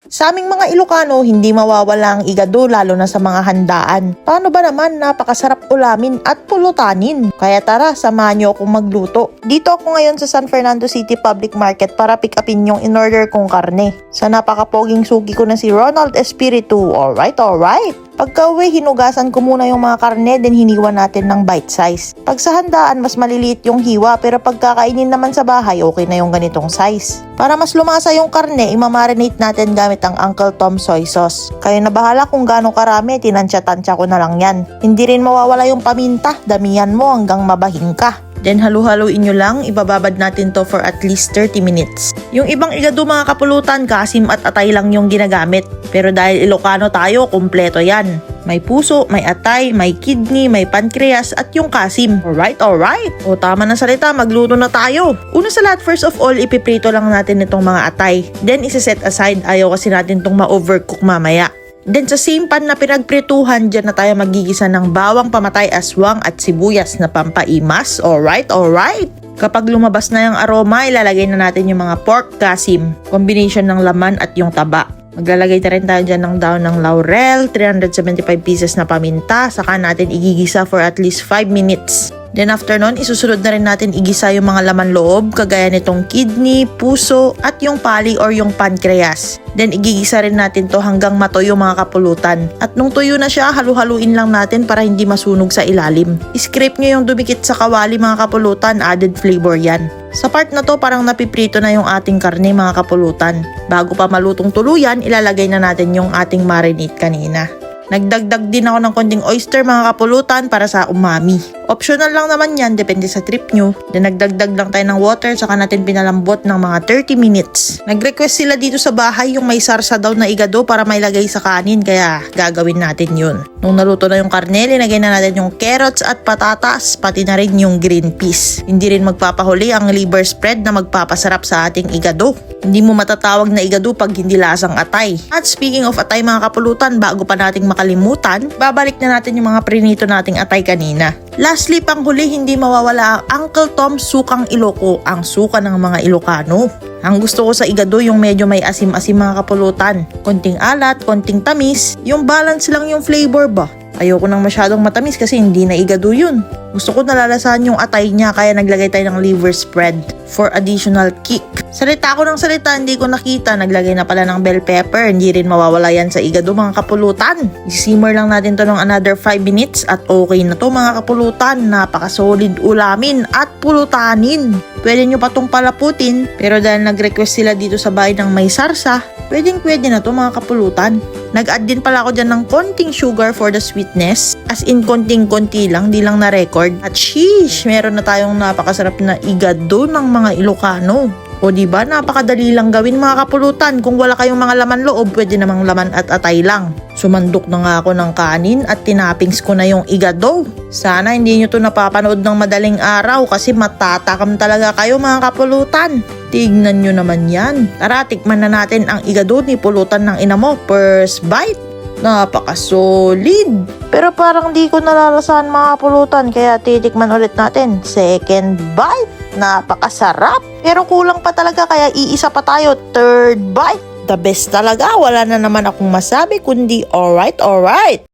Sa aming mga Ilocano, hindi mawawala ang igado lalo na sa mga handaan. Paano ba naman, napakasarap ulamin at pulutanin. Kaya tara, samahan niyo akong magluto. Dito ako ngayon sa San Fernando City Public Market para pick upin yung in-order kong karne. Sa napakapoging suki ko na si Ronald Espiritu. Alright. Pagka-uwi, hinugasan ko muna yung mga karne, then hiniwa natin ng bite size. Pag sa handaan, mas maliliit yung hiwa, pero pagkakainin naman sa bahay, okay na yung ganitong size. Para mas lumasa yung karne, imamarinate natin gamit ang Uncle Tom soy sauce. Kayo na bahala kung gaano karami, tinansya-tansya ko na lang yan. Hindi rin mawawala yung paminta, damihan mo hanggang mabahin ka. Then halu-haluin nyo lang, ibababad natin to for at least 30 minutes. Yung ibang igado mga kapulutan, kasim at atay lang yung ginagamit. Pero dahil Ilocano tayo, kumpleto yan. May puso, may atay, may kidney, may pancreas at yung kasim. Alright. O tama na salita, magluto na tayo. Una sa lahat, first of all, ipiprito lang natin itong mga atay. Then isa-set aside, ayaw kasi natin itong ma-overcook mamaya. Then sa same pan na pinagprituhan, dyan na tayo magigisa ng bawang pamatay, aswang at sibuyas na pampaimas. Alright. Kapag lumabas na yung aroma, ilalagay na natin yung mga pork kasim. Combination ng laman at yung taba. Maglalagay na rin tayo dyan ng daon ng laurel, 375 pieces na paminta, saka natin igigisa for at least 5 minutes. Then after nun, isusunod na rin natin igisa yung mga laman loob, kagaya nitong kidney, puso, at yung pali or yung pancreas. Then igigisa rin natin to hanggang matuyo mga kapulutan. At nung tuyo na siya, halu-haluin lang natin para hindi masunog sa ilalim. I-scrape nyo yung dumikit sa kawali mga kapulutan, added flavor yan. Sa part na to, parang napiprito na yung ating karne mga kapulutan. Bago pa malutong tuluyan, ilalagay na natin yung ating marinade kanina. Nagdagdag din ako ng konting oyster mga kapulutan para sa umami. Optional lang naman yan, depende sa trip nyo. Then nagdagdag lang tayo ng water, saka natin pinalambot ng mga 30 minutes. Nag-request sila dito sa bahay yung may sarsa daw na igado para mailagay sa kanin, kaya gagawin natin yun. Nung naluto na yung karne, linagay na natin yung carrots at patatas, pati na rin yung green peas. Hindi rin magpapahuli ang liver spread na magpapasarap sa ating igado. Hindi mo matatawag na igado pag hindi lasang atay. At speaking of atay mga kapulutan, bago pa nating makalimutan, babalik na natin yung mga prinito nating atay kanina. Lastly, panghuli, hindi mawawala ang Uncle Tom sukang Iloco, ang suka ng mga Ilocano. Ang gusto ko sa igado yung medyo may asim-asim mga kapulutan. Konting alat, konting tamis, yung balance lang yung flavor ba. Ayoko nang masyadong matamis kasi hindi na igado yun. Gusto ko nalalasahan yung atay niya, kaya naglagay tayo ng liver spread for additional kick. Salita ko ng salita, hindi ko nakita. Naglagay na pala ng bell pepper. Hindi rin mawawala yan sa igado mga kapulutan. I-simmer lang natin to ng another 5 minutes at okay na to mga kapulutan. Napaka-solid ulamin at pulutanin. Pwede nyo pa tong palaputin, pero dahil nag-request sila dito sa bahay ng may sarsa, pwede na to mga kapulutan. Nag-add din pala ako dyan ng konting sugar for the sweetness. As in konting-konti lang, di lang na-record. At sheesh, meron na tayong napakasarap na igado ng mga Ilocano. O diba, napakadali lang gawin mga kapulutan. Kung wala kayong mga laman loob, pwede namang laman at atay lang. Sumandok na nga ako ng kanin at tinapings ko na yung igado. Sana hindi nyo to napapanood ng madaling araw kasi matatakam talaga kayo mga kapulutan. Tignan nyo naman yan. Tara, tikman na natin ang igado ni pulutan ng ina mo. First bite. Napaka-solid. Pero parang di ko nalalasahan mga pulutan, kaya titikman ulit natin. Second bite. Napakasarap. Pero kulang pa talaga, kaya iisa pa tayo. Third bite. The best talaga. Wala na naman akong masabi kundi alright.